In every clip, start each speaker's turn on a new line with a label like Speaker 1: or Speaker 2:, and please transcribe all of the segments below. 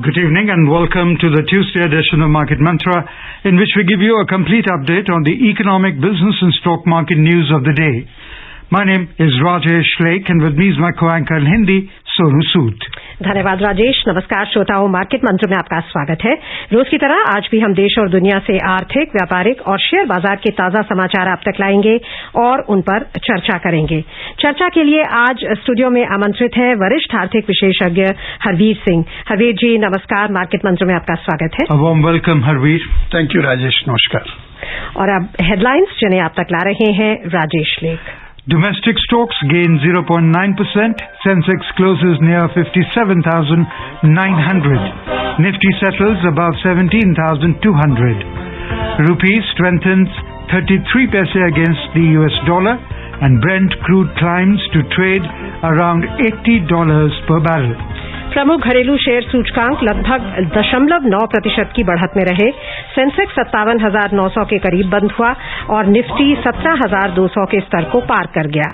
Speaker 1: Good evening and welcome to the Tuesday edition of Market Mantra, in which we give you a complete update on the economic, business and stock market news of the day. My name is Rajesh Lake and with me is my co-anchor in Hindi, Sonu Sood.
Speaker 2: धन्यवाद राजेश। नमस्कार श्रोताओं, market मंत्र में आपका स्वागत है। रोज की तरह आज भी हम देश और दुनिया से आर्थिक, व्यापारिक और शेयर बाजार के ताजा समाचार आप तक लाएंगे और उन पर चर्चा करेंगे। चर्चा के लिए आज स्टूडियो में आमंत्रित है वरिष्ठ आर्थिक विशेषज्ञ हरवीर सिंह। हरवीर जी नमस्कार, मार्केट मंत्र में आपका स्वागत है।
Speaker 1: A warm welcome, Harveer.
Speaker 3: Thank you Rajesh, नमस्कार।
Speaker 2: और अब हेडलाइंस जिन्हें आप तक ला रहे हैं राजेश लेख।
Speaker 1: Domestic stocks gain 0.9%. Sensex closes near 57,900. Nifty settles above 17,200. Rupee strengthens 33 paise against the US dollar and Brent crude climbs to trade around $80 per barrel.
Speaker 2: प्रमुख घरेलू शेयर सूचकांक लगभग 0.9% की बढ़त में रहे। सेंसेक्स 57,900 के करीब बंद हुआ और निफ्टी 17,200 के स्तर को पार कर गया।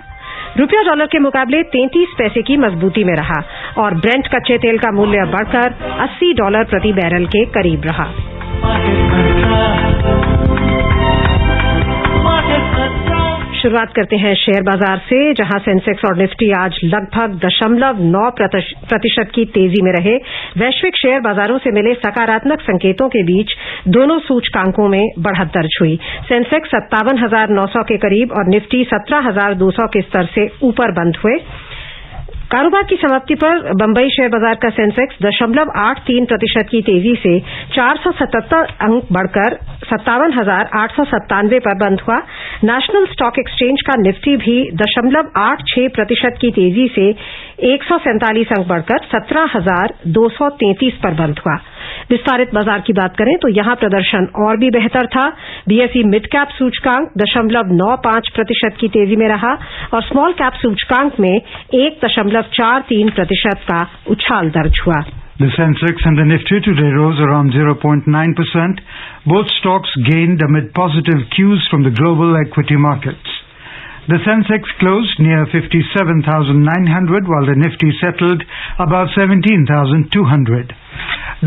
Speaker 2: रुपया डॉलर के मुकाबले 33 पैसे की मजबूती में रहा और ब्रेंट कच्चे तेल का मूल्य बढ़कर $80 प्रति बैरल के करीब रहा। शुरुआत करते हैं शेयर बाजार से, जहां सेंसेक्स और निफ्टी आज लगभग 0.9% की तेजी में रहे। वैश्विक शेयर बाजारों से मिले सकारात्मक संकेतों के बीच दोनों सूचकांकों में बढ़त दर्ज हुई। सेंसेक्स 57,900 के करीब और निफ्टी 17,200 के स्तर से ऊपर बंद हुए। कारोबार की समाप्ति पर बंबई शेयर बाजार का सेंसेक्स 0.83% की तेजी से 477 अंक बढ़कर 57,897 पर बंद हुआ। नेशनल स्टॉक एक्सचेंज का निफ्टी भी 0.86% की तेजी से 147 अंक बढ़कर 17,233 पर बंद हुआ। विस्तारित बाजार की बात करें तो यहां प्रदर्शन और भी बेहतर था। बीएसई मिड कैप सूचकांक 0.95% की तेजी में रहा और स्मॉल कैप सूचकांक में 1.43% का उछाल दर्ज हुआ।
Speaker 1: The Sensex and the Nifty today rose around 0.9%. Both stocks gained amid positive cues from the global equity markets. The Sensex closed near 57,900 while the Nifty settled above 17,200.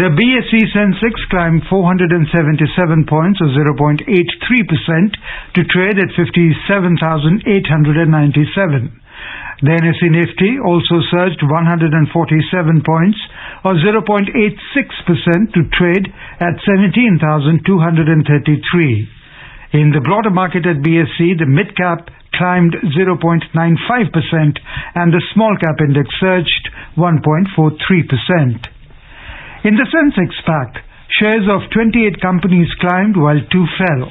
Speaker 1: The BSE Sensex climbed 477 points or 0.83% to trade at 57,897. The NSE Nifty also surged 147 points or 0.86% to trade at 17,233. In the broader market at BSE, the mid-cap climbed 0.95% and the small-cap index surged 1.43%. In the Sensex pack, shares of 28 companies climbed while 2 fell.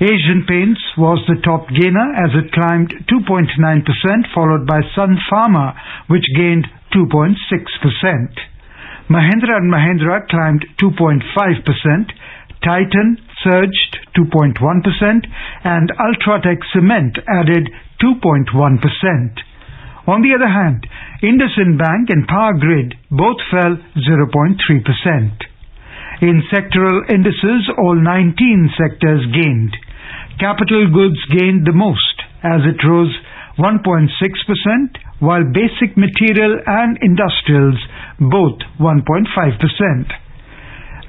Speaker 1: Asian Paints was the top gainer as it climbed 2.9%, followed by Sun Pharma, which gained 2.6%. Mahindra & Mahindra climbed 2.5%, Titan surged 2.1%, and Ultratech Cement added 2.1%. On the other hand, IndusInd Bank and Power Grid both fell 0.3%. In sectoral indices, all 19 sectors gained. Capital goods gained the most as it rose 1.6%, while basic material and industrials both 1.5%.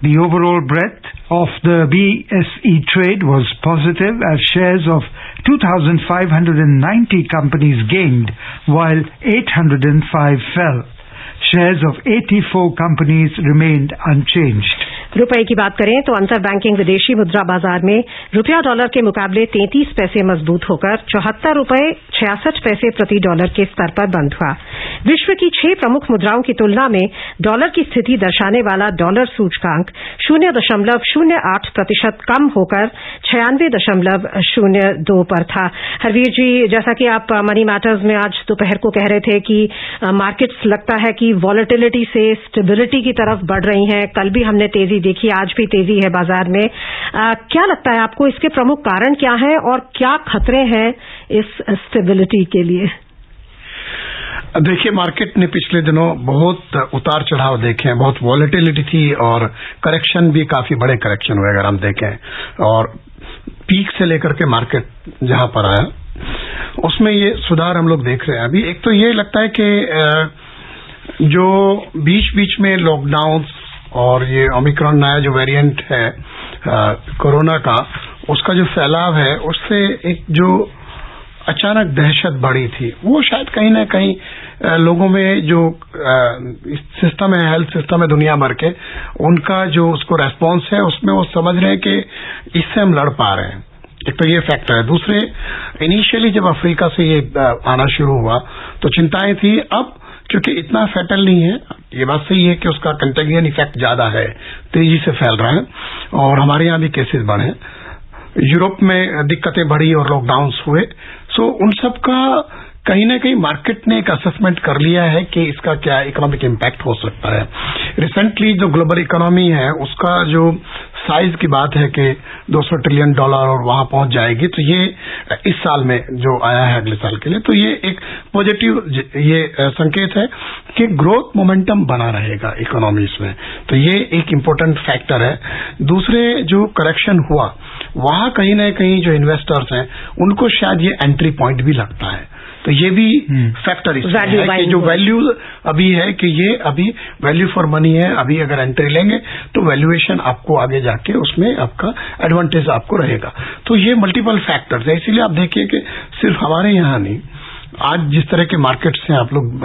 Speaker 1: The overall breadth of the BSE trade was positive as shares of 2,590 companies gained while 805 fell. Shares of 84 companies remained unchanged.
Speaker 2: रुपए की बात करें तो अंतर banking विदेशी मुद्रा बाजार में रुपया डॉलर के मुकाबले 33 पैसे मजबूत होकर 74.66 प्रति डॉलर के स्तर पर बंद हुआ। विश्व की 6 प्रमुख मुद्राओं की तुलना में डॉलर की स्थिति दर्शाने वाला डॉलर सूचकांक 0.08% कम होकर 96.02 पर था। हरवीर जी, जैसा कि आप मनी मैटर्स में आज दोपहर को कह रहे थे कि मार्केट्स लगता है कि वॉलेटिलिटी से स्टेबिलिटी की तरफ बढ़ रही हैं। कल भी हमने तेजी देखी, आज भी तेजी है बाजार में। क्या लगता है आपको, इसके प्रमुख कारण क्या हैं और क्या खतरे हैं इस स्टेबिलिटी के लिए?
Speaker 3: देखिए, मार्केट ने पिछले दिनों बहुत उतार चढ़ाव देखे हैं, बहुत वॉलेटिलिटी थी और करेक्शन भी काफी बड़े करेक्शन हुए अगर हम देखें। और पीक से लेकर के मार्केट जहां पर आया उसमें ये सुधार हम लोग देख रहे हैं। अभी एक तो ये लगता है कि जो बीच में लॉकडाउन और ये ओमिक्रॉन नया जो वेरिएंट है कोरोना का, उसका जो फैलाव है, उससे एक जो अचानक दहशत बढ़ी थी, वो शायद कहीं ना कहीं लोगों में जो सिस्टम है, हेल्थ सिस्टम है दुनिया भर के, उनका जो उसको रेस्पॉन्स है, उसमें वो समझ रहे हैं कि इससे हम लड़ पा रहे हैं। एक तो ये फैक्टर है। दूसरे, इनिशियली जब अफ्रीका से ये आना शुरू हुआ तो चिंताएं थी। अब क्योंकि इतना फैटल नहीं है, ये बात सही है कि उसका कंटेगियन इफेक्ट ज्यादा है, तेजी से फैल रहा है और हमारे यहाँ भी केसेस बढ़े, यूरोप में दिक्कतें बढ़ी और लॉकडाउन हुए। सो उन सब का कहीं ना कहीं मार्केट ने एक असेसमेंट कर लिया है कि इसका क्या इकोनॉमिक इम्पैक्ट हो सकता है। रिसेंटली जो ग्लोबल इकोनॉमी है, उसका जो साइज की बात है कि $200 ट्रिलियन और वहां पहुंच जाएगी, तो ये इस साल में जो आया है अगले साल के लिए, तो ये एक पॉजिटिव ये संकेत है कि ग्रोथ मोमेंटम बना रहेगा इकोनॉमीज में। तो ये एक इम्पोर्टेंट फैक्टर है। दूसरे, जो करेक्शन हुआ वहां कहीं ना कहीं जो इन्वेस्टर्स हैं उनको शायद ये एंट्री पॉइंट भी लगता है। तो ये भी फैक्टर इसमें है कि जो वैल्यू अभी है कि ये अभी वैल्यू फॉर मनी है। अभी अगर एंट्री लेंगे तो वैल्यूएशन आपको आगे जाके उसमें आपका एडवांटेज आपको रहेगा। तो ये मल्टीपल फैक्टर्स है। इसीलिए आप देखिए कि सिर्फ हमारे यहाँ नहीं, आज जिस तरह के मार्केट्स हैं, आप लोग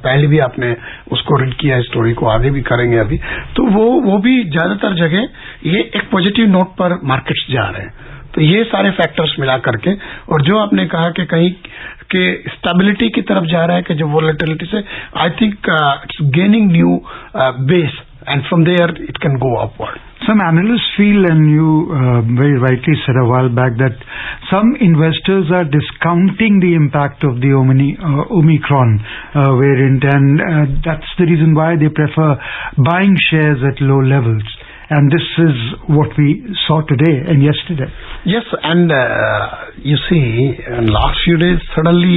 Speaker 3: पहले भी आपने उसको रीड किया है, स्टोरी को आगे भी करेंगे अभी, तो वो भी ज्यादातर जगह ये एक पॉजिटिव नोट पर मार्केट्स जा रहे हैं। तो ये सारे फैक्टर्स मिला करके, और जो आपने कहा कि कहीं के स्टेबिलिटी की तरफ जा रहा है कि जो वोलेटिलिटी से, I think it's gaining new base and from there it can go upward.
Speaker 1: Some analysts feel, and you very rightly said a while back, that some investors are discounting the impact of the Omicron variant, and that's the reason why they prefer buying shares at low levels. And this is what we saw today and yesterday.
Speaker 3: Yes, and you see, in last few days, suddenly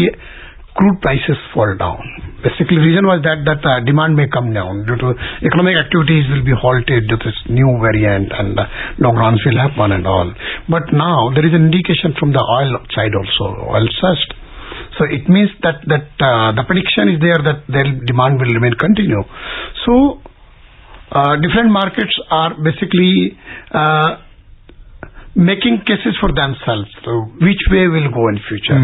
Speaker 3: crude prices fall down. Basically, the reason was that demand may come down due to economic activities will be halted due to this new variant, and lockdowns will happen and all. But now there is an indication from the oil side also, oil surged. So it means that the prediction is there that their demand will remain continue. So different markets are basically making cases for themselves, so which way will go in future.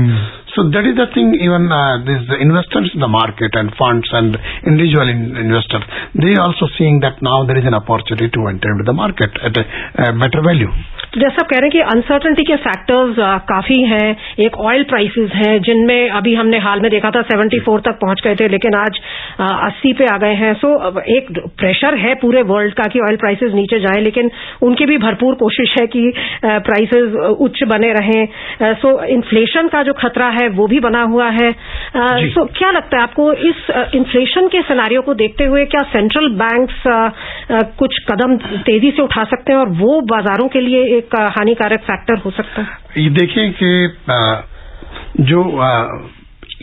Speaker 3: So that is the thing. Even these investors in the market and funds and individual investors, they are also seeing that now there is an opportunity to enter into the market at a better value.
Speaker 2: जैसा आप कह रहे हैं कि uncertainty के factors काफी हैं। एक ऑयल प्राइसेस हैं जिनमें अभी हमने हाल में देखा था 74 तक पहुंच गए थे, लेकिन आज 80 पे आ गए हैं। सो एक प्रेशर है पूरे वर्ल्ड का कि ऑयल प्राइसेस नीचे जाएं, लेकिन उनकी भी भरपूर कोशिश है कि प्राइसेस उच्च बने रहें। सो इन्फ्लेशन का जो खतरा है वो भी बना हुआ है। सो क्या लगता है आपको, इस इन्फ्लेशन के सिनेरियो को देखते हुए क्या सेंट्रल बैंक्स कुछ कदम तेजी से उठा सकते हैं और वो बाजारों के लिए एक हानिकारक फैक्टर हो सकता है?
Speaker 3: ये देखिए कि जो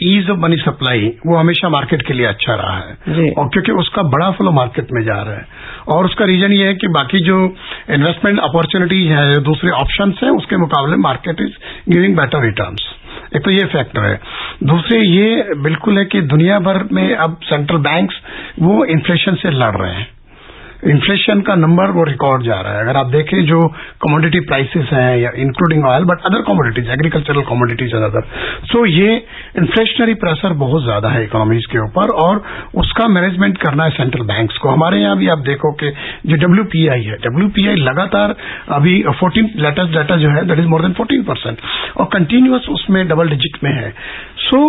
Speaker 3: ईज ऑफ मनी सप्लाई वो हमेशा मार्केट के लिए अच्छा रहा है, और क्योंकि उसका बड़ा फ्लो मार्केट में जा रहा है, और उसका रीजन ये है कि बाकी जो इन्वेस्टमेंट अपॉर्चुनिटीज है, जो दूसरे ऑप्शंस हैं, उसके मुकाबले market is giving better returns. एक तो ये फैक्टर है। दूसरे ये बिल्कुल है कि दुनिया भर में अब सेंट्रल बैंक्स वो इन्फ्लेशन से लड़ रहे हैं। इन्फ्लेशन का नंबर वो रिकॉर्ड जा रहा है। अगर आप देखें जो कमोडिटी प्राइसेस हैं, या including oil but other commodities, agricultural commodities and other, so ये इन्फ्लेशनरी प्रेशर बहुत ज्यादा है इकोनॉमीज के ऊपर, और उसका मैनेजमेंट करना है सेंट्रल बैंक्स को। हमारे यहाँ भी आप देखो कि जो WPI है, WPI लगातार अभी 14 लेटेस्ट डाटा जो है दैट इज मोर देन 14%, और कंटिन्यूअस उसमें डबल डिजिट में है। सो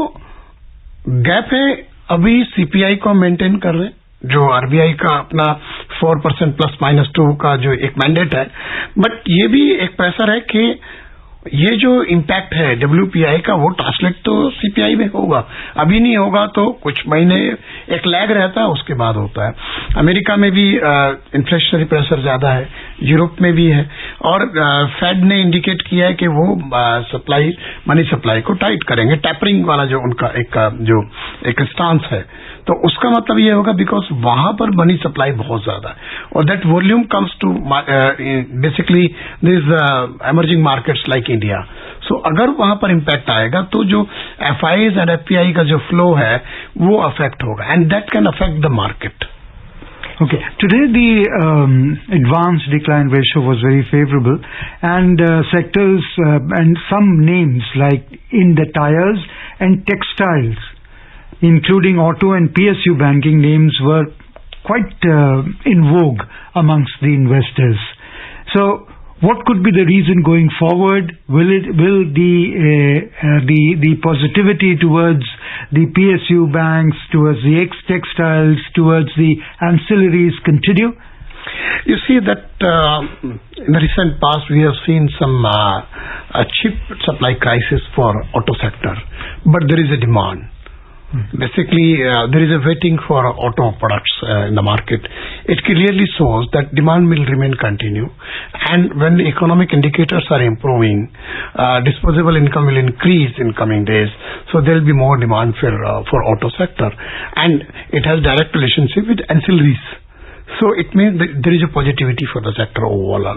Speaker 3: गैप है। अभी CPI को मेंटेन कर रहे हैं, जो RBI का अपना 4% ±2 का जो एक मैंडेट है, बट ये भी एक प्रेशर है कि ये जो इम्पैक्ट है WPI का वो ट्रांसलेट तो CPI में होगा। अभी नहीं होगा तो कुछ महीने एक लैग रहता है, उसके बाद होता है। अमेरिका में भी इन्फ्लेशनरी प्रेशर ज्यादा है, यूरोप में भी है, और फेड ने इंडिकेट किया है कि वो मनी सप्लाई को टाइट करेंगे, टैपरिंग वाला जो उनका एक स्टांस है। तो उसका मतलब ये होगा बिकॉज वहां पर मनी सप्लाई बहुत ज्यादा है और that volume comes to basically this emerging markets like India. So अगर वहां पर इम्पैक्ट आएगा तो जो FIs एंड FPI का जो फ्लो है वो अफेक्ट होगा and that can affect the market.
Speaker 1: Okay. Today the advance decline ratio was very favorable, and sectors and some names like in the tires and textiles, including auto and PSU banking names, were quite in vogue amongst the investors. So, what could be the reason going forward? Will the positivity towards the PSU banks, towards the textiles, towards the ancillaries continue?
Speaker 3: You see that in the recent past we have seen some chip supply crisis for auto sector, but there is a demand. Basically, there is a waiting for auto products in the market. It clearly shows that demand will remain continue, and when the economic indicators are improving, disposable income will increase in coming days. So there will be more demand for auto sector, and it has direct relationship with ancillaries. So it means that there is a positivity for the sector overall.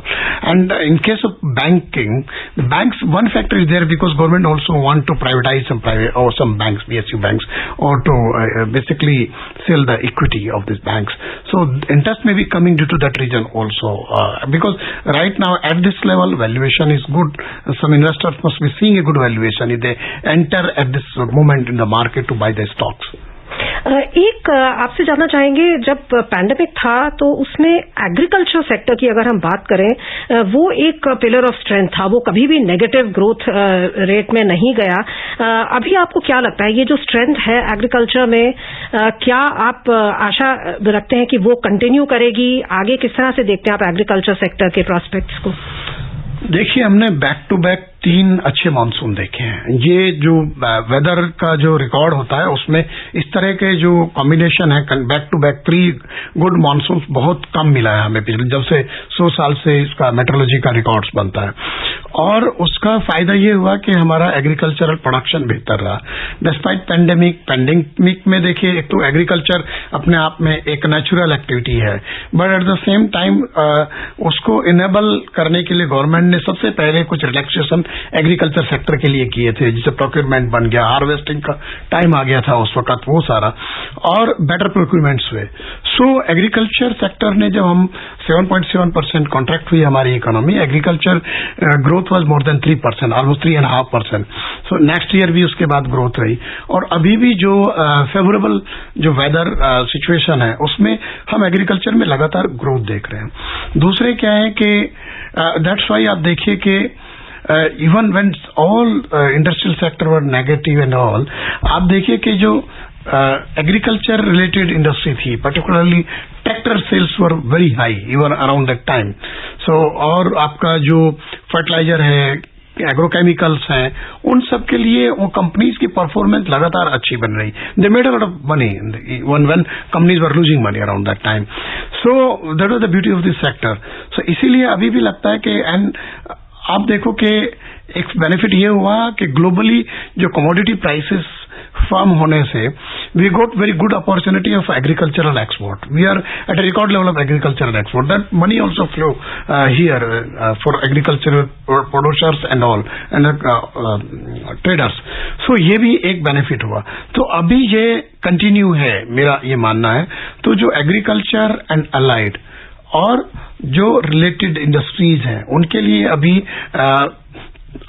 Speaker 3: And in case of banking, the banks, one factor is there because government also want to privatize some private or some banks, PSU banks, or to basically sell the equity of these banks. So interest may be coming due to that reason also. Because right now at this level valuation is good. Some investors must be seeing a good valuation if they enter at this moment in the market to buy their stocks.
Speaker 2: एक आपसे जानना चाहेंगे, जब pandemic था तो उसमें agriculture sector की अगर हम बात करें, वो एक पिलर ऑफ स्ट्रेंथ था, वो कभी भी नेगेटिव ग्रोथ रेट में नहीं गया. अभी आपको क्या लगता है ये जो स्ट्रेंथ है एग्रीकल्चर में, क्या आप आशा रखते हैं कि वो कंटिन्यू करेगी? आगे किस तरह से देखते हैं आप एग्रीकल्चर सेक्टर के प्रोस्पेक्ट्स को?
Speaker 3: देखिए, हमने बैक टू बैक 3 अच्छे मानसून देखे हैं. ये जो वेदर का जो रिकॉर्ड होता है उसमें इस तरह के जो कॉम्बिनेशन है back to back 3 good monsoon बहुत कम मिला है हमें पिछले जब से 100 साल से इसका मेट्रोलॉजी का रिकॉर्ड्स बनता है. और उसका फायदा ये हुआ कि हमारा एग्रीकल्चरल प्रोडक्शन बेहतर रहा डिस्पाइट पैंडेमिक में. देखिए, एक तो एग्रीकल्चर अपने आप में एक नेचुरल एक्टिविटी है, but at the same time उसको इनेबल करने के लिए गवर्नमेंट ने सबसे पहले कुछ रिलैक्सेशन एग्रीकल्चर सेक्टर के लिए किए थे, जिसे प्रोक्योरमेंट बन गया, हार्वेस्टिंग का टाइम आ गया था उस वक्त, वो सारा, और बेटर प्रोक्योरमेंट्स हुए. सो एग्रीकल्चर सेक्टर ने, जब हम 7.7% कॉन्ट्रैक्ट हुई हमारी economy, agriculture growth was more than 3%, almost 3.5%. So next year भी उसके बाद ग्रोथ रही. और अभी भी जो फेवरेबल जो वेदर सिचुएशन है उसमें हम एग्रीकल्चर में लगातार ग्रोथ देख रहे हैं. दूसरे क्या है कि दैट्स वाई आप देखिए कि even when all industrial sector were negative and all, आप देखिए कि जो एग्रीकल्चर रिलेटेड इंडस्ट्री थी, particularly tractor sales were very high even around that time. So और आपका जो फर्टिलाइजर है, एग्रोकेमिकल्स हैं, उन सब के लिए वो कंपनीज की परफॉर्मेंस लगातार अच्छी बन रही. They made a lot of money when companies were losing money around that time. So that was the beauty of this sector. So इसीलिए अभी भी लगता है कि, एंड आप देखो कि एक बेनिफिट ये हुआ कि ग्लोबली जो कमोडिटी प्राइसेस फर्म होने से we got very good opportunity of agricultural export. We are at a record level of agricultural export. That money also flow here for agricultural producers and all and traders. So ये भी एक benefit हुआ. तो अभी ये continue है, मेरा ये मानना है. तो जो एग्रीकल्चर एंड अलाइड और जो रिलेटेड इंडस्ट्रीज हैं उनके लिए अभी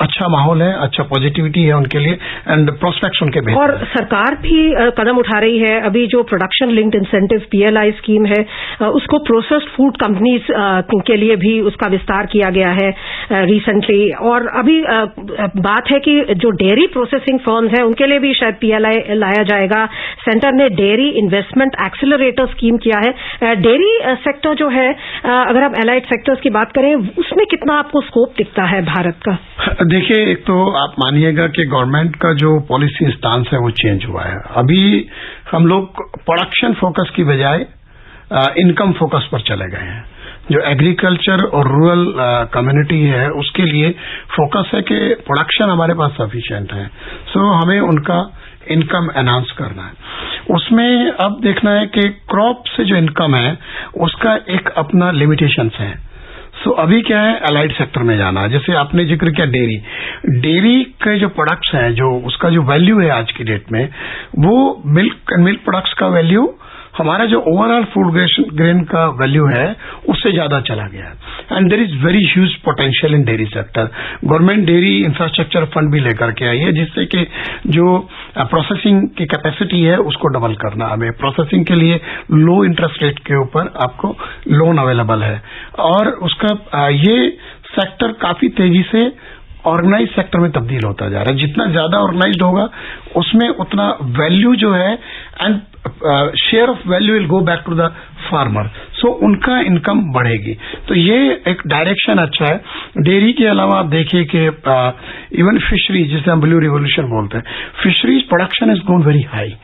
Speaker 3: अच्छा माहौल है, अच्छा पॉजिटिविटी है उनके लिए, एंड प्रोस्पेक्ट्स उनके बेहतर.
Speaker 2: और सरकार भी कदम उठा रही है. अभी जो production linked incentive PLI scheme है, उसको प्रोसेस्ड फूड कंपनीज के लिए भी उसका विस्तार किया गया है रिसेंटली. और अभी बात है कि जो डेयरी प्रोसेसिंग फर्म्स हैं उनके लिए भी शायद PLI लाया जाएगा. सेंटर ने डेयरी इन्वेस्टमेंट एक्सीलरेटर स्कीम किया है. डेयरी सेक्टर जो है, अगर हम एलाइड सेक्टर्स की बात करें, उसमें कितना आपको स्कोप दिखता है भारत का?
Speaker 3: देखिए, एक तो आप मानिएगा कि गवर्नमेंट का जो पॉलिसी स्टांस है वो चेंज हुआ है. अभी हम लोग प्रोडक्शन फोकस की बजाय इनकम फोकस पर चले गए हैं. जो एग्रीकल्चर और रूरल कम्युनिटी है उसके लिए फोकस है कि प्रोडक्शन हमारे पास सफिशिएंट है. सो हमें उनका इनकम एनहांस करना है। उसमें अब देखना है कि क्रॉप से जो इनकम है उसका एक अपना लिमिटेशंस है। सो अभी क्या है, अलाइड सेक्टर में जाना है। जैसे आपने जिक्र किया डेयरी के जो प्रोडक्ट्स हैं, जो उसका जो वैल्यू है आज की डेट में, वो मिल्क प्रोडक्ट्स का वैल्यू हमारा जो ओवरऑल फूड ग्रेन का वैल्यू है उससे ज्यादा चला गया है। And there is very huge potential in dairy sector. Government dairy infrastructure fund भी लेकर के आई है, जिससे कि जो प्रोसेसिंग की कैपेसिटी है उसको डबल करना। हमें प्रोसेसिंग के लिए लो इंटरेस्ट रेट के ऊपर आपको लोन अवेलेबल है, और उसका ये सेक्टर काफी तेजी से ऑर्गेनाइज सेक्टर में तब्दील होता जा रहा है। जितना ज्यादा ऑर्गेनाइज्ड होगा उसमें उतना वैल्यू जो है and share of value will go back to the farmer, so उनका इनकम बढ़ेगी। तो ये एक डायरेक्शन अच्छा है। डेयरी के अलावा आप देखिए कि इवन फिशरीज, जिसे हम ब्लू रिवोल्यूशन बोलते हैं, fisheries production is gone very high.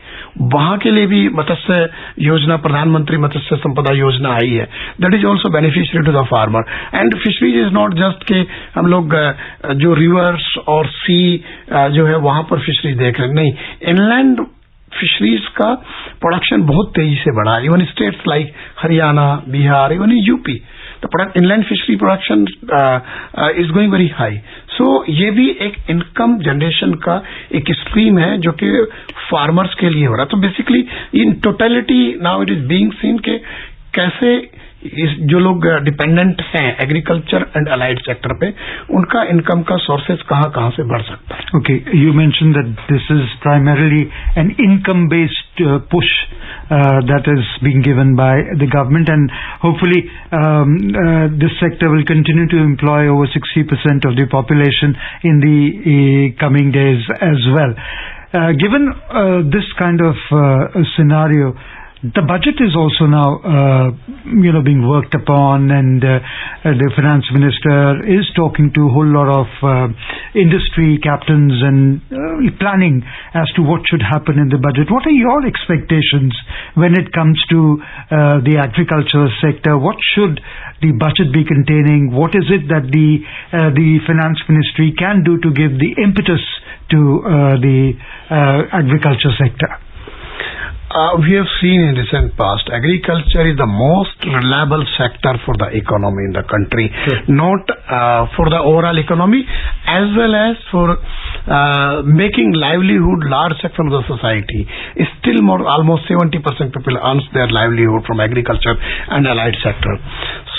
Speaker 3: वहां के लिए भी मत्स्य योजना, प्रधानमंत्री मत्स्य संपदा योजना आई है, that is also beneficiary to the farmer. And fisheries is not just कि हम लोग जो रिवर्स और सी जो है वहां पर फिशरीज देख रहे हैं, नहीं, इनलैंड फिशरीज का प्रोडक्शन बहुत तेजी से बढ़ा। Even states like Haryana, Bihar, even UP, the inland fishery production is going very high. So ये भी एक इनकम जनरेशन का एक स्ट्रीम है जो कि फार्मर्स के लिए हो रहा है। तो basically in totality now it is being seen के कैसे जो लोग डिपेंडेंट हैं एग्रीकल्चर एंड अलाइड सेक्टर पे, उनका इनकम का सोर्सेज कहां से बढ़ सकता है।
Speaker 1: Okay, you mentioned that this is primarily an income-based push that is being given by the government, and hopefully this sector will continue to employ over 60% of the population in the coming days as well. Given this kind of scenario, the budget is also now, being worked upon, and the finance minister is talking to a whole lot of industry captains and planning as to what should happen in the budget. What are your expectations when it comes to the agriculture sector? What should the budget be containing? What is it that the finance ministry can do to give the impetus to the agriculture sector?
Speaker 3: We have seen in recent past, agriculture is the most reliable sector for the economy in the country, not for the overall economy, as well as for making livelihood large section of the society. Still more, almost 70% people earns their livelihood from agriculture and allied sector.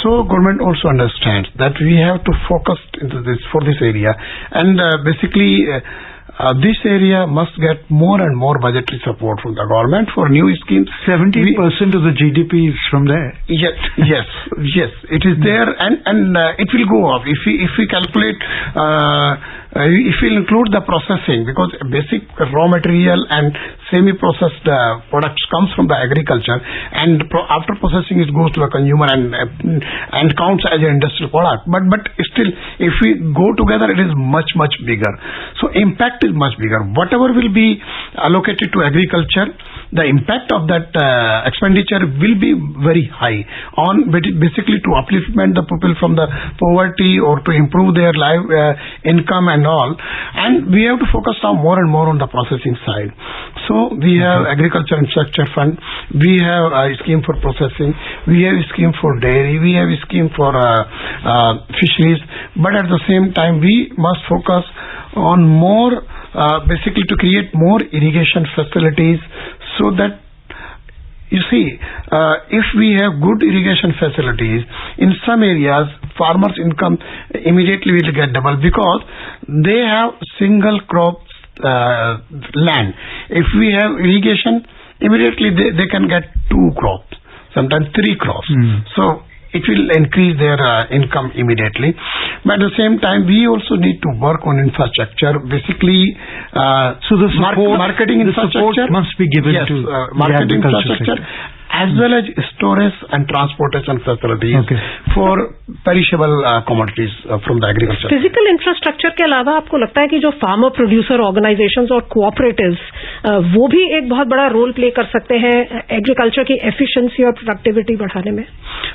Speaker 3: So government also understands that we have to focus into this for this area, and basically this area must get more and more budgetary support from the government for new schemes.
Speaker 1: 70% of the GDP is from there. Yes, it is there, and it will go up if we calculate. If we include the processing, because basic raw material and semi-processed products comes from the agriculture, and after processing it goes to the consumer and counts as an industrial product. But still, if we go together, it is much bigger. So impact is much bigger. Whatever will be allocated to agriculture, the impact of that expenditure will be very high on basically to upliftment the people from the poverty or to improve their life income and all. And we have to focus now more and more on the processing side. So we have agriculture infrastructure fund, we have a scheme for processing, we have a scheme for dairy, we have a scheme for fisheries, but at the same time we must focus on more basically to create more irrigation facilities, so that you see, if we have good irrigation facilities, in some areas farmers' income immediately will get double, because they have single crop land. If we have irrigation, immediately they can get 2 crops, sometimes 3 crops. So it will increase their income immediately. But at the same time, we also need to work on infrastructure. Basically, so the support,
Speaker 3: marketing infrastructure
Speaker 1: must be given to
Speaker 3: marketing
Speaker 1: the
Speaker 3: infrastructure, as well as storage and transportation facilities for perishable commodities from the agriculture.
Speaker 2: Physical infrastructure के अलावा आपको लगता है कि जो farmer producer organisations और cooperatives वो भी एक बहुत बड़ा रोल प्ले कर सकते हैं एग्रीकल्चर की एफिशिएंसी और प्रोडक्टिविटी बढ़ाने में?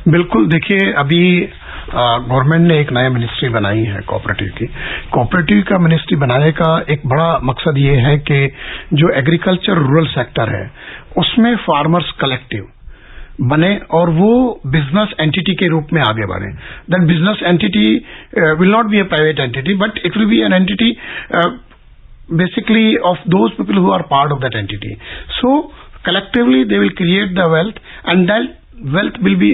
Speaker 3: बिल्कुल। देखिए, अभी गवर्नमेंट ने एक नया मिनिस्ट्री बनाई है कोऑपरेटिव की। कोऑपरेटिव का मिनिस्ट्री बनाने का एक बड़ा मकसद ये है कि जो एग्रीकल्चर रूरल सेक्टर है उसमें फार्मर्स कलेक्टिव बने और वो बिजनेस एंटिटी के रूप में आगे बढ़े। That business entity will not be a private entity but it will be an entity basically of those people who are part of that entity. So collectively they will create the wealth and that wealth will be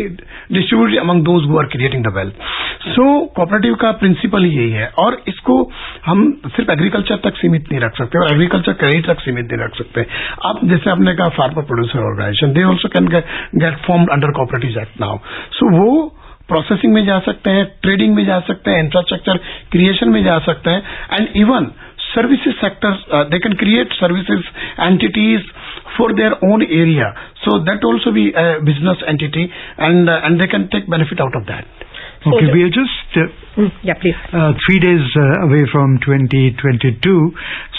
Speaker 3: distributed among those who are creating the wealth. So cooperative का principal ही यही है और इसको हम सिर्फ agriculture तक सीमित नहीं रख सकते और एग्रीकल्चर क्रेडिट तक सीमित नहीं रख सकते। अब जैसे आपने कहा farmer producer organisation, they also can get formed under cooperative act now. So वो प्रोसेसिंग में जा सकते हैं, ट्रेडिंग में जा सकते हैं, इंफ्रास्ट्रक्चर क्रिएशन में जा सकते हैं and even services sectors, they can create services entities for their own area, so that also be a business entity and they can take benefit out of that.
Speaker 1: Okay, we are just
Speaker 2: yeah, please.
Speaker 1: 3 days away from 2022.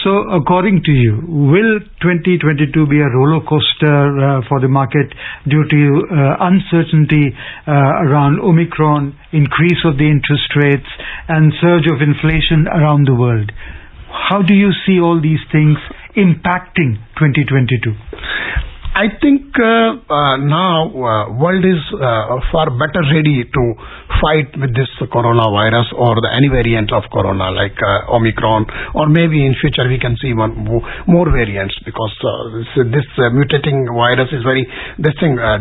Speaker 1: So according to you, will 2022 be a roller coaster for the market due to uncertainty around Omicron, increase of the interest rates and surge of inflation around the world? How do you see all these things impacting 2022?
Speaker 3: I think now world is far better ready to fight with this coronavirus or any variant of corona like Omicron, or maybe in future we can see one more variants because this mutating virus is very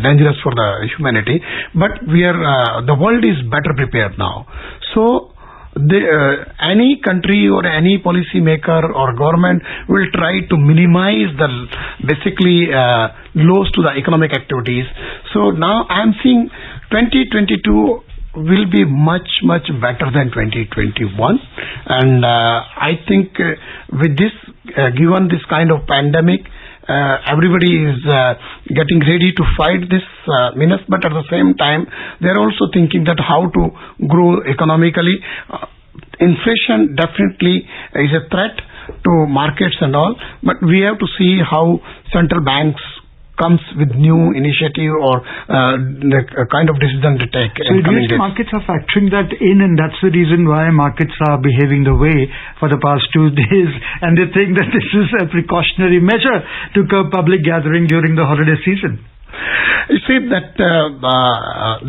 Speaker 3: dangerous for the humanity. But the world is better prepared now. So any country or any policy maker or government will try to minimize the basically loss to the economic activities. So now I am seeing 2022 will be much better than 2021 and I think with this given this kind of pandemic everybody is getting ready to fight this menace, but at the same time they are also thinking that how to grow economically. Inflation definitely is a threat to markets and all, but we have to see how central banks comes with new initiative or the kind of decision to take.
Speaker 1: So US markets are factoring that in, and that's the reason why markets are behaving the way for the past 2 days, and they think that this is a precautionary measure to curb public gathering during the holiday season.
Speaker 3: You see that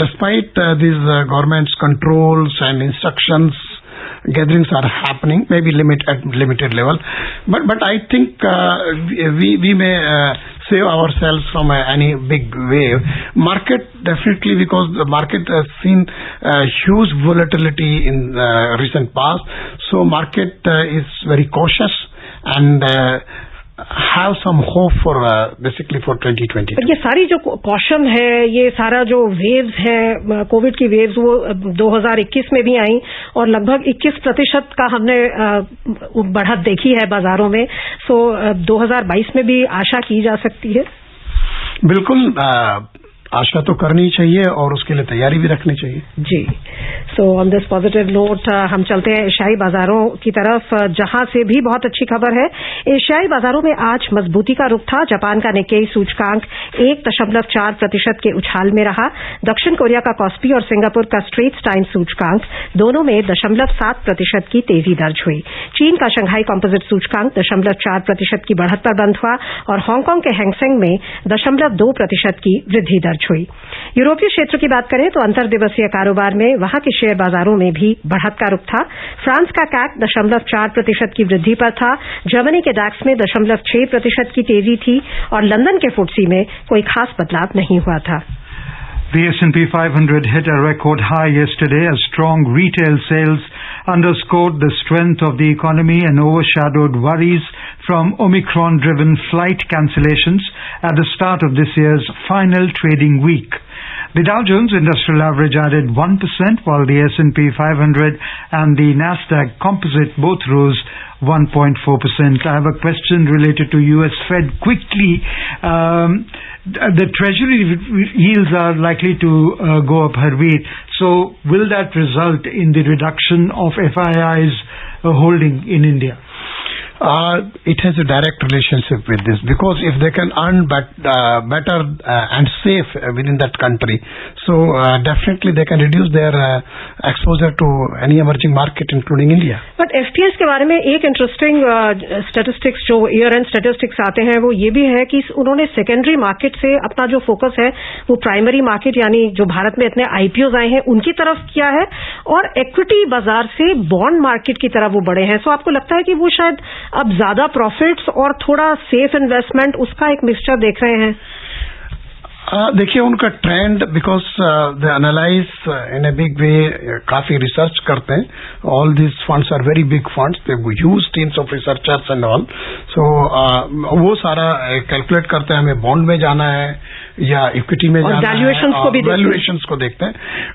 Speaker 3: despite these government's controls and instructions, gatherings are happening, maybe at limited level, but I think we may save ourselves from any big wave. Market definitely, because the market has seen huge volatility in recent past, so market is very cautious and have some hope for basically for 2020.
Speaker 2: ये सारी जो caution है, ये सारा जो waves है, Covid की waves, वो 2021 में भी आई और लगभग 21% का हमने बढ़त देखी है बाजारों में। सो 2022 में भी आशा की जा सकती है।
Speaker 3: बिल्कुल आशा तो करनी चाहिए और उसके लिए तैयारी भी रखनी चाहिए।
Speaker 2: जी, so on this positive note हम चलते हैं एशियाई बाजारों की तरफ, जहां से भी बहुत अच्छी खबर है। एशियाई बाजारों में आज मजबूती का रुख था। जापान का निक्केई सूचकांक 1.4% के उछाल में रहा। दक्षिण कोरिया का कॉस्पी और सिंगापुर का स्ट्रेट्स टाइम्स सूचकांक दोनों में 0.7% की तेजी दर्ज हुई। चीन का शंघाई कॉम्पोजिट सूचकांक 0.4% की बढ़त पर बंद हुआ और हांगकांग के हैंगसेंग में 0.2% की वृद्धि दर्ज हुई। यूरोपीय क्षेत्र की बात करें तो अंतर्दिवसीय कारोबार में वहां के शेयर बाजारों में भी बढ़त का रुख था। फ्रांस का कैक 0.4% की वृद्धि पर था। जर्मनी के डैक्स में 0.6% की तेजी थी और लंदन के फुटसी में कोई खास बदलाव नहीं हुआ था।
Speaker 1: The S&P 500 hit a record high yesterday as strong retail sales underscored the strength of the economy and overshadowed worries from Omicron-driven flight cancellations at the start of this year's final trading week. The Dow Jones Industrial Average added 1%, while the S&P 500 and the Nasdaq Composite both rose 1.4%. I have a question related to US Fed quickly. The Treasury yields are likely to go up, Harveer. So will that result in the reduction of FII's holding in India?
Speaker 3: It has a direct relationship with this, because if they can earn better and safe within that country, so definitely they can reduce their exposure to any emerging market including India.
Speaker 2: But FPS के बारे में एक interesting statistics जो year and statistics आते हैं वो ये भी है कि उन्होंने सेकेंडरी मार्केट से अपना जो फोकस है वो प्राइमरी मार्केट यानी जो भारत में इतने आईपीओज आए हैं उनकी तरफ किया है और इक्विटी बाजार से बॉन्ड मार्केट की तरफ वो बढ़े हैं. सो आपको लगता है कि वो शायद अब ज्यादा प्रॉफिट्स और थोड़ा सेफ इन्वेस्टमेंट उसका एक मिक्सचर देख रहे हैं?
Speaker 3: देखिए उनका trend, because they analyse in a big way, काफी रिसर्च करते हैं. All this funds are very big funds, they huge teams of researchers and all. So वो सारा कैलकुलेट करते हैं हमें बॉन्ड में जाना है या इक्विटी में जाना है, वैल्यूएशंस को देखते हैं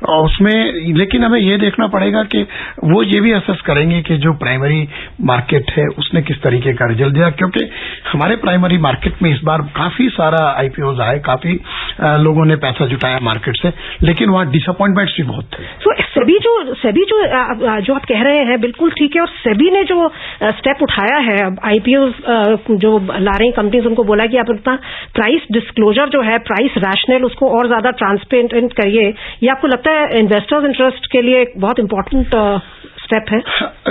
Speaker 3: और उसमें. लेकिन हमें ये देखना पड़ेगा कि वो ये भी असेस करेंगे कि जो प्राइमरी मार्केट है उसने किस तरीके का रिजल्ट दिया, क्योंकि हमारे प्राइमरी मार्केट में इस बार काफी सारा आईपीओज आए, काफी लोगों ने पैसा जुटाया मार्केट से, लेकिन वहां डिसअपॉइंटमेंट्स भी बहुत थे.
Speaker 2: तो सेबी जो आप कह रहे हैं बिल्कुल ठीक है, और सेबी ने जो स्टेप उठाया है आईपीओ जो ला रही कंपनीज उनको बोला कि आप अपना प्राइस डिस्क्लोजर जो है, प्राइस रैशनल, उसको और ज्यादा ट्रांसपेरेंट करिए. ये आपको लगता है इन्वेस्टर्स इंटरेस्ट के लिए एक बहुत इंपॉर्टेंट स्टेप है?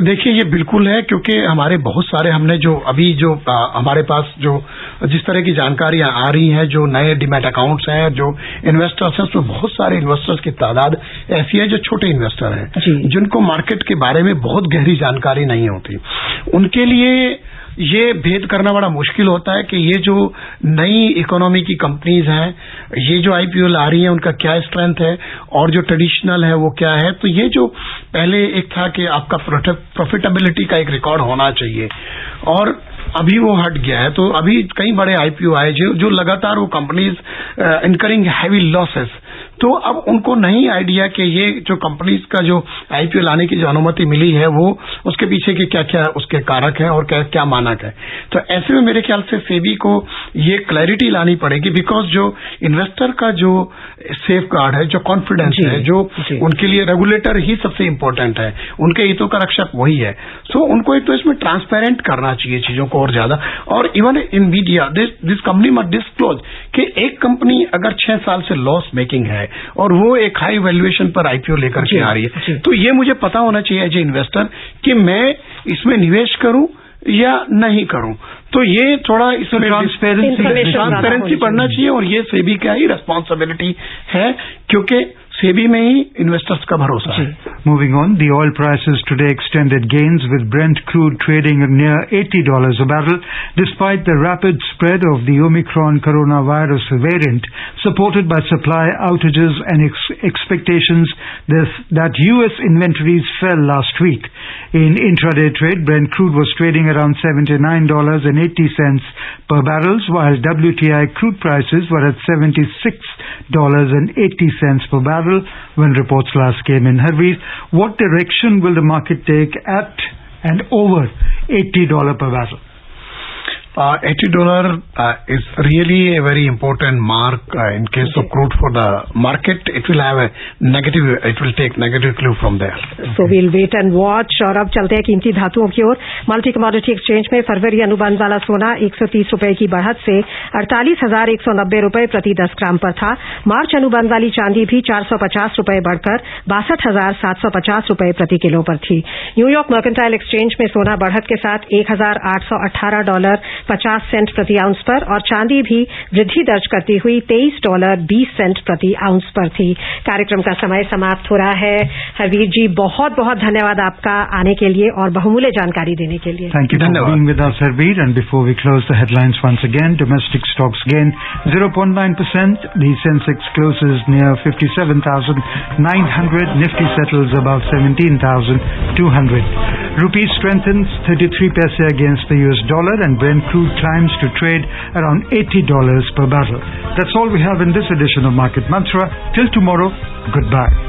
Speaker 3: देखिए ये बिल्कुल है, क्योंकि हमारे बहुत सारे हमने जो अभी जो हमारे पास जो जिस तरह की जानकारियां आ रही हैं, जो नए डीमैट अकाउंट्स हैं, जो इन्वेस्टर्स हैं, उसमें बहुत सारे इन्वेस्टर्स की तादाद ऐसी है जो छोटे इन्वेस्टर हैं, जिनको मार्केट के बारे में बहुत गहरी जानकारी नहीं होती. उनके लिए ये भेद करना बड़ा मुश्किल होता है कि ये जो नई इकोनॉमी की कंपनीज हैं, ये जो आईपीओ ला रही हैं, उनका क्या स्ट्रेंथ है और जो ट्रेडिशनल है वो क्या है. तो ये जो पहले एक था कि आपका प्रॉफिटेबिलिटी का एक रिकॉर्ड होना चाहिए और अभी वो हट गया है. तो अभी कई बड़े आईपीओ आए जो लगातार वो कंपनीज इनकरिंग हैवी लॉसेस. तो अब उनको नहीं आइडिया कि ये जो कंपनीज का जो आईपीओ लाने की जो अनुमति मिली है वो उसके पीछे के क्या क्या उसके कारक हैं और क्या मानक है. तो ऐसे में मेरे ख्याल से सेबी को ये क्लैरिटी लानी पड़ेगी, बिकॉज जो इन्वेस्टर का जो सेफ गार्ड है, जो कॉन्फिडेंस है, जो उनके लिए रेगुलेटर ही सबसे इंपॉर्टेंट है, उनके हितों का रक्षक वही है. सो उनको एक तो इसमें ट्रांसपेरेंट करना चाहिए चीजों को और ज्यादा. और even in media this company must disclose कि एक कंपनी अगर 6 साल से लॉस मेकिंग है और वो एक हाई वैल्यूएशन पर आईपीओ लेकर के आ रही है, तो ये मुझे पता होना चाहिए एज ए इन्वेस्टर कि मैं इसमें निवेश करूं या नहीं करूं. तो ये थोड़ा इसमें ट्रांसपेरेंसी बढ़ना चाहिए और ये सेबी का ही रिस्पॉन्सिबिलिटी है, क्योंकि सेबी में ही इन्वेस्टर्स का भरोसा है.
Speaker 1: Moving on, the oil prices today extended gains with Brent crude trading near $80 a barrel despite the rapid spread of the Omicron coronavirus variant, supported by supply outages and expectations that US inventories fell last week. In intraday trade, Brent crude was trading around $79.80 per barrel, while WTI crude prices were at $76.80 per barrel when reports last came in. Harveer, what direction will the market take at and over $80 per barrel?
Speaker 3: $80 is really a very important mark in case of crude for the market. It will have a negative, it will take negative clue from there.
Speaker 2: So we'll wait and watch. और अब चलते हैं कीमती धातुओं की ओर. Multi commodity exchange में फरवरी अनुबंध वाला सोना 130 रुपए की बढ़त से 48,190 रुपए प्रति 10 ग्राम पर था. मार्च अनुबंध वाली चांदी भी 450 रुपए बढ़कर 62,750 रुपए प्रति किलो पर थी. न्यूयॉर्क मर्केंटाइल एक्सचेंज में सोना बढ़त के साथ $1,818.50 प्रति आउंस पर और चांदी भी वृद्धि दर्ज करती हुई $23.20 प्रति आउंस पर थी. कार्यक्रम का समय समाप्त हो रहा है. हरवीर जी, बहुत बहुत धन्यवाद आपका आने के लिए और बहुमूल्य जानकारी देने के लिए.
Speaker 1: Thank you for being with us, Harveer. And before we close the headlines once again, domestic stocks gain 0.9%. The Sensex closes near 57,900. Nifty settles above 17,200. Rupee strengthens 33 paise against the US dollar and Brent crude climbs to trade around $80 per barrel. That's all we have in this edition of Market Mantra. Till tomorrow, goodbye.